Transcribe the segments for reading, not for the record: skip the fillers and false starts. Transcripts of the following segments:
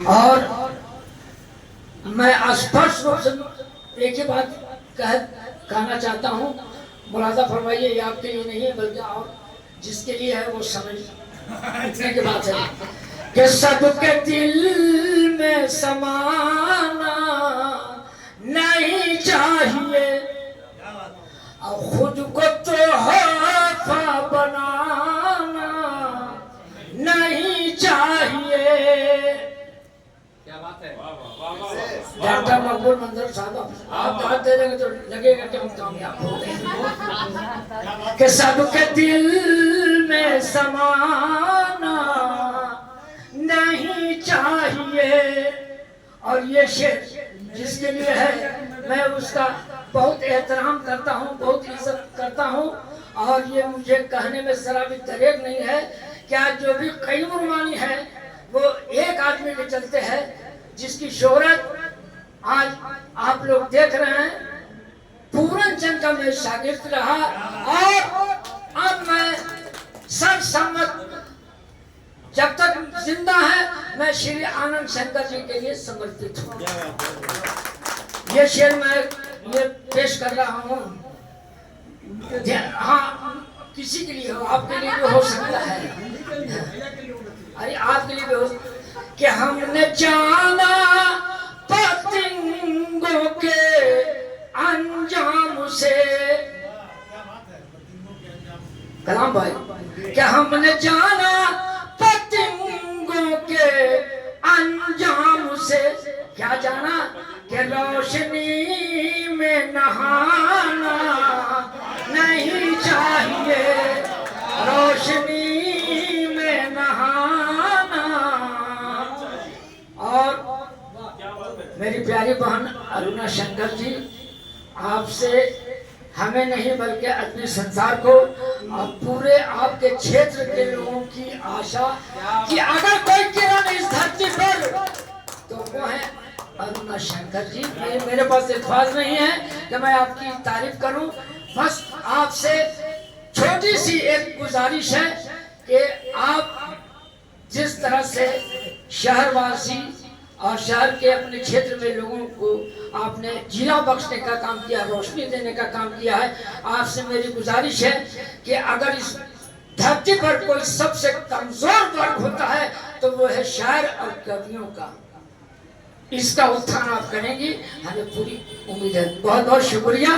और मैं स्पष्ट रूप से एक ही बात कहना चाहता हूँ, मुलाजा फरमाइए, ये आपके लिए नहीं है बल्कि और जिसके लिए है वो समझने की बात है कि सबके दिल में समाना नहीं चाहिए और खुद को तो हाफा बनाना नहीं चाहिए। क्या बात है, डॉक्टर मकबूल मंजर साहब, आप दाद दे देंगे तो लगेगा कि हम कामयाब हो गए। कि सबके दिल में समाना नहीं चाहिए। और ये शेर जिसके लिए है मैं उसका बहुत एहतराम करता हूँ, बहुत इज्जत करता हूँ। और ये मुझे कहने में जरा भी दरेक नहीं है क्या जो भी कई रुमानी है वो एक आदमी के चलते है जिसकी शोहरत आज आप लोग देख रहे हैं। पूरन चंद का मैं शागिर्द रहा और अब मैं सर्वसम्मत जब तक जिंदा है मैं श्री आनंद शंकर जी के लिए समर्पित हूँ। ये शेर मैं ये पेश कर रहा हूँ। हाँ, किसी के लिए हो, आपके लिए भी हो सकता है, अरे आपके लिए भी हो कि हमने जाना पतंगों के अंजाम से, कलाम भाई, क्या हमने जाना पतंगों के अंजाम से, क्या जाना कि रोशनी में नहाना नहीं चाहिए, रोशनी में नहाना। और मेरी प्यारी बहन अरुणा शंकर जी, आपसे हमें नहीं बल्कि अपने संसार को और पूरे आपके क्षेत्र के लोगों की आशा कि अगर कोई किरण इस धरती पर तो वो है अरुणा शंकर जी। मेरे पास इत्फाज नहीं है कि मैं आपकी तारीफ करूं, बस आपसे छोटी सी एक गुजारिश है कि आप जिस तरह से शहरवासी और शहर के अपने क्षेत्र में लोगों को आपने जिला बख्शने का काम किया, रोशनी देने का काम किया है, आपसे मेरी गुजारिश है कि अगर इस धरती पर कोई सबसे कमजोर वर्ग होता है तो वो है शायर और कवियों का। इसका उत्थान आप करेंगी, हमें पूरी उम्मीद है। बहुत बहुत शुक्रिया।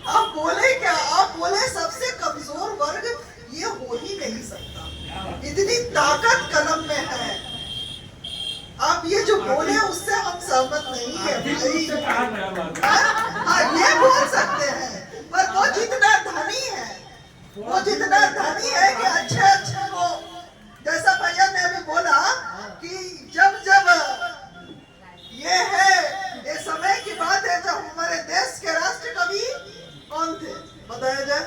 आप बोले क्या, आप बोले सबसे कमजोर वर्ग, ये हो ही नहीं सकता, इतनी ताकत कलम में है। आप ये जो बोले उससे हम सहमत नहीं है भाई, ये बोल सकते हैं, पर वो जितना धनी है, वो जितना धनी है कि अच्छे अच्छे वो, जैसा भैया ने अभी बोला कि जब जब ये है, ये समय की बात है जब हमारे देश के राष्ट्र कवि कौन थे, बताया जाए,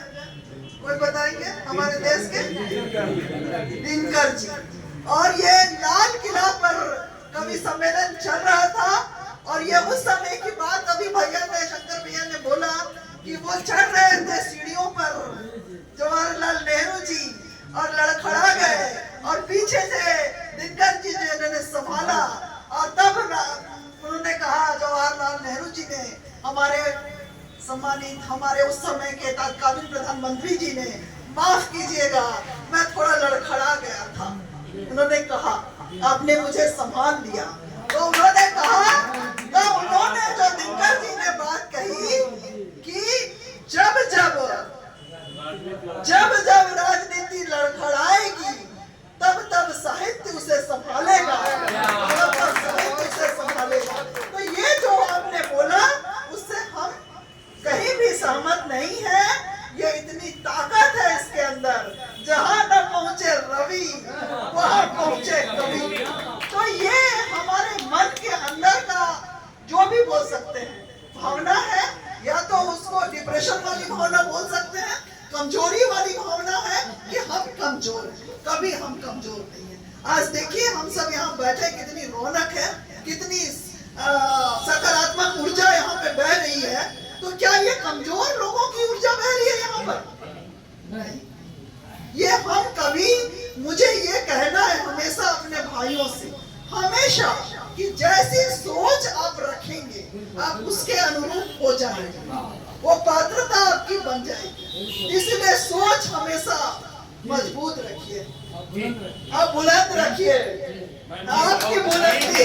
कोई बताएंगे? हमारे देश के दिनकर जी। और ये लाल किला पर कवि सम्मेलन चल रहा था और ये उस समय की बात अभी भैया ने, शंकर भैया ने बोला कि वो चढ़ रहे थे सीढ़ियों पर जवाहरलाल नेहरू जी और लड़खड़ा गए और पीछे से दिनकर जी जो इन्होंने संभाला और तब उन्होंने कहा, जवाहरलाल नेहरू जी ने, हमारे सम्मानित, हमारे उस समय के तत्कालीन प्रधानमंत्री जी ने, माफ कीजिएगा मैं थोड़ा लड़खड़ा गया था। उन्होंने कहा आपने मुझे संभाल लिया। तो उन्होंने कहा, तो उन्होंने जो दिनकर जी ने बात कही कि जब जब राजनीति लड़खड़ाएगी तब तब साहित्य उसे संभालेगा, तब तब साहित्य उसे संभालेगा। तो ये जो आपने बोला उससे हम कहीं भी सहमत नहीं है। ये इतनी ताकत है इसके अंदर, जहां न पहुंचे रवि वहां पहुंचे कवि। तो ये हमारे मन के अंदर का जो भी बोल सकते हैं भावना है, या तो उसको डिप्रेशन वाली भावना बोल सकते हैं, कमजोरी वाली भावना है कि हम कमजोर हैं, कभी हम कमजोर नहीं है। आज देखिए हम सब यहाँ बैठे, कितनी रौनक है, कितनी सकारात्मक ऊर्जा यहाँ पे बह रही है। तो क्या ये कमजोर लोगों की ऊर्जा बह रही है यहाँ पर? नहीं, ये हम कभी हमेशा कि जैसी सोच आप रखेंगे आप उसके अनुरूप हो जाएंगे, वो पात्रता आपकी बन जाएगी। इसलिए सोच हमेशा मजबूत रखिए, आप बुलंद रखिए, आपकी बुलंदी